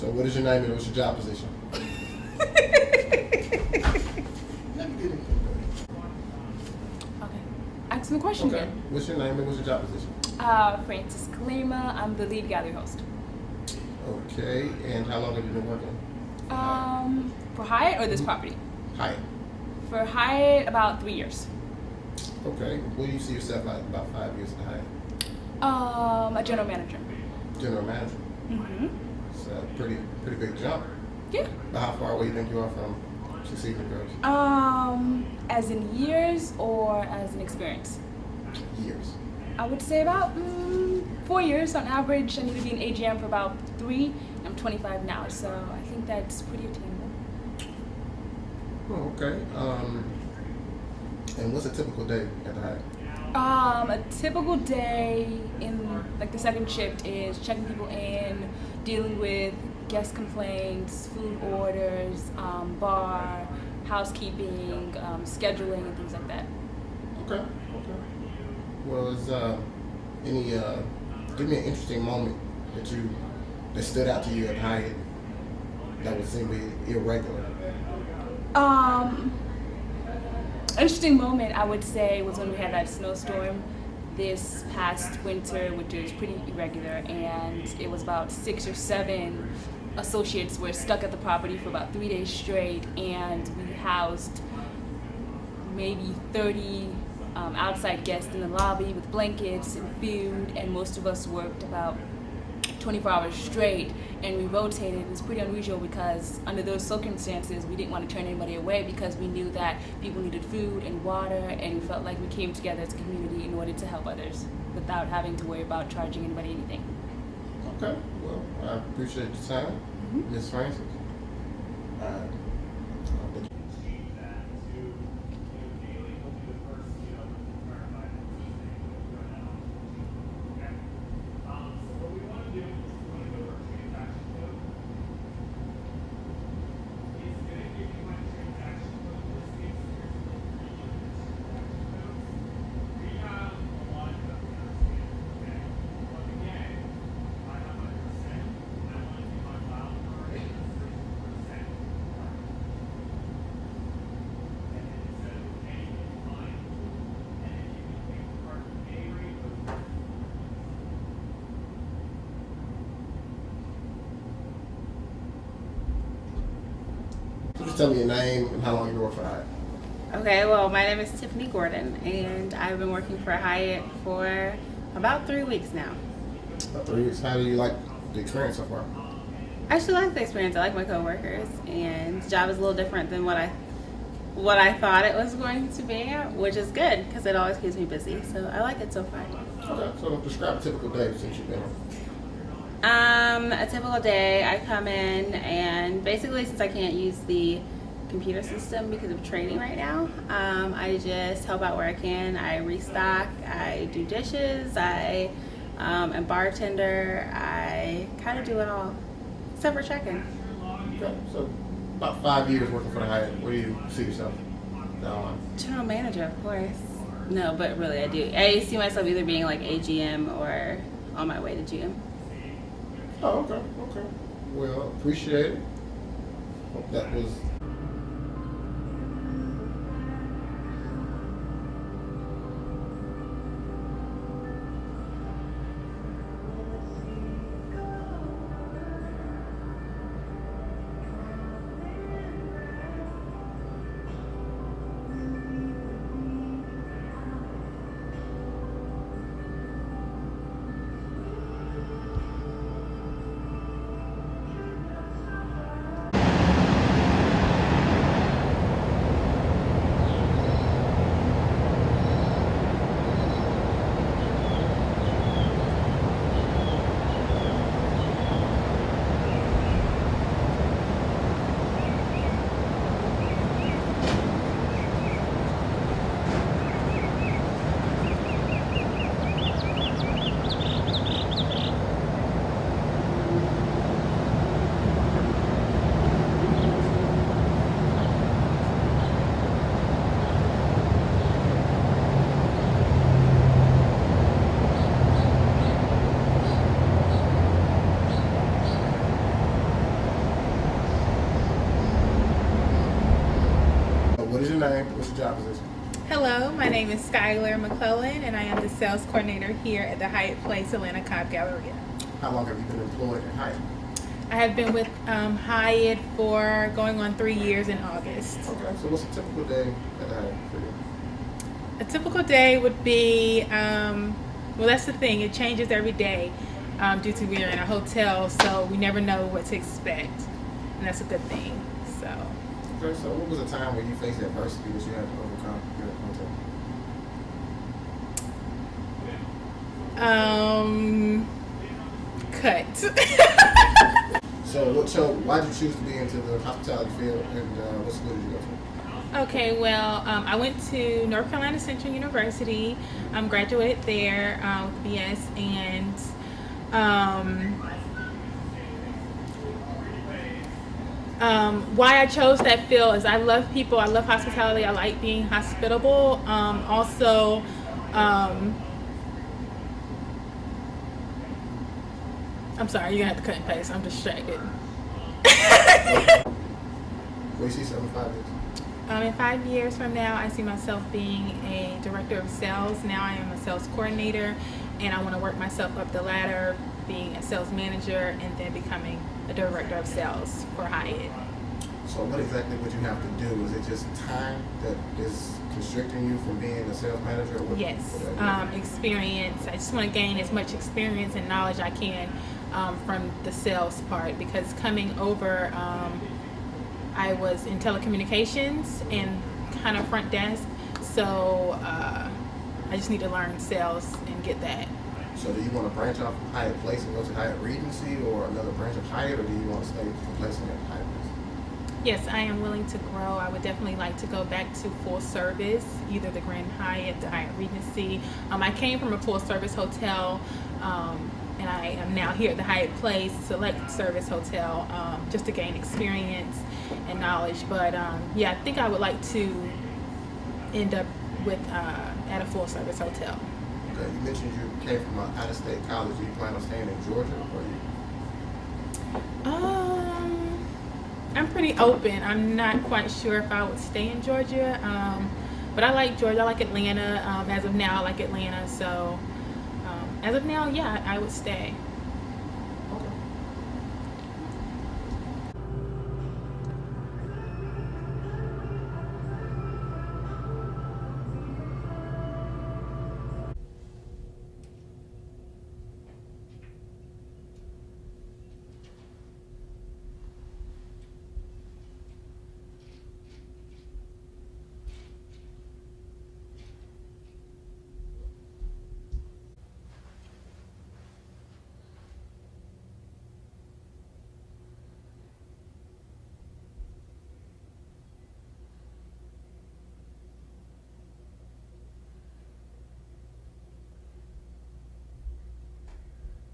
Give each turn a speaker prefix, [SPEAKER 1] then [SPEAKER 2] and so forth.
[SPEAKER 1] So what is your name and what's your job position?
[SPEAKER 2] Okay. Ask me a question
[SPEAKER 1] Okay.
[SPEAKER 2] then.
[SPEAKER 1] What's your name and what's your job position?
[SPEAKER 2] Francis Kalima. I'm the lead gallery host.
[SPEAKER 1] Okay. And how long have you been working?
[SPEAKER 2] For Hyatt or this property?
[SPEAKER 1] Hyatt.
[SPEAKER 2] For Hyatt, about 3 years.
[SPEAKER 1] Okay. Where do you see yourself like about 5 years at Hyatt?
[SPEAKER 2] A general manager.
[SPEAKER 1] General manager.
[SPEAKER 2] Mm-hmm.
[SPEAKER 1] It's a pretty big jump.
[SPEAKER 2] Yeah.
[SPEAKER 1] But how far away do you think you are from succeeding girls?
[SPEAKER 2] As in years or as an experience?
[SPEAKER 1] Years.
[SPEAKER 2] I would say about 4 years on average. I need to be an AGM for about 3. I'm 25 now, so I think that's pretty attainable.
[SPEAKER 1] Oh, okay. And what's a typical day at the Hyatt?
[SPEAKER 2] A typical day in like the second shift is checking people in, dealing with guest complaints, food orders, bar, housekeeping, scheduling, and things like that.
[SPEAKER 1] Okay. Well, is any give me an interesting moment that stood out to you at Hyatt that would seem to be irregular.
[SPEAKER 2] Interesting moment I would say was when we had that snowstorm this past winter, which was pretty irregular, and it was about 6 or 7 associates were stuck at the property for about 3 days straight, and we housed maybe 30 outside guests in the lobby with blankets and food, and most of us worked about 24 hours straight, and we rotated. It was pretty unusual because under those circumstances we didn't want to turn anybody away because we knew that people needed food and water, and we felt like we came together as a community in order to help others without having to worry about charging anybody anything.
[SPEAKER 1] Okay. Well, I appreciate your time, Ms. Francis. Just tell me your name and how long you work for Hyatt.
[SPEAKER 3] Okay, well, my name is Tiffany Gordon, and I've been working for Hyatt for about 3 weeks now.
[SPEAKER 1] About 3 weeks. How do you like the experience so far?
[SPEAKER 3] I actually like the experience. I like my coworkers, and the job is a little different than what I thought it was going to be, which is good because it always keeps me busy. So I like it so far.
[SPEAKER 1] Okay, so describe a typical day since you've been here.
[SPEAKER 3] A typical day, I come in, and basically since I can't use the computer system because of training right now, I just help out where I can. I restock, I do dishes, I am bartender, I kind of do it all, except for check-in.
[SPEAKER 1] Okay, so about 5 years working for the Hyatt. Where do you see yourself down the line?
[SPEAKER 3] General manager, of course. No, but really I do. I see myself either being like AGM or on my way to GM.
[SPEAKER 1] Oh, okay. Well, appreciate it. Hope that was name? What's your job position?
[SPEAKER 4] Hello, my name is Skylar McClellan, and I am the sales coordinator here at the Hyatt Place Atlanta Cobb Galleria.
[SPEAKER 1] How long have you been employed at Hyatt?
[SPEAKER 4] I have been with Hyatt for going on 3 years in August.
[SPEAKER 1] Okay, so what's a typical day at Hyatt for you?
[SPEAKER 4] A typical day would be, well, that's the thing, it changes every day due to we are in a hotel, so we never know what to expect, and that's a good thing. So.
[SPEAKER 1] Okay, so what was a time where you faced adversity that you had to overcome here at the hotel?
[SPEAKER 4] Cut.
[SPEAKER 1] So why did you choose to be into the hospitality field, and what school did you go to?
[SPEAKER 4] Okay, well, I went to North Carolina Central University. Graduated there with BS, and why I chose that field is I love people. I love hospitality. I like being hospitable. Also, I'm sorry, you're gonna have to cut and paste. I'm distracted.
[SPEAKER 1] Where you see 75 years?
[SPEAKER 4] In 5 years from now, I see myself being a director of sales. Now I am a sales coordinator, and I want to work myself up the ladder, being a sales manager, and then becoming a director of sales for Hyatt.
[SPEAKER 1] So what exactly would you have to do? Is it just time that is constricting you from being a sales manager? Or what,
[SPEAKER 4] Yes, experience. I just want to gain as much experience and knowledge I can from the sales part, because coming over, I was in telecommunications and kind of front desk, so I just need to learn sales and get that.
[SPEAKER 1] So do you want to branch off from Hyatt Place and go to Hyatt Regency or another branch of Hyatt, or do you want to stay complacent at Hyatt Place?
[SPEAKER 4] Yes, I am willing to grow. I would definitely like to go back to full service, either the Grand Hyatt, the Hyatt Regency. I came from a full service hotel, and I am now here at the Hyatt Place Select Service Hotel, just to gain experience and knowledge. But yeah, I think I would like to end up with at a full service hotel.
[SPEAKER 1] Okay, you mentioned you came from an out-of-state college. Do you plan on staying in Georgia, or
[SPEAKER 4] I'm pretty open. I'm not quite sure if I would stay in Georgia, but I like Georgia. I like Atlanta. As of now, I like Atlanta. So as of now, yeah, I would stay.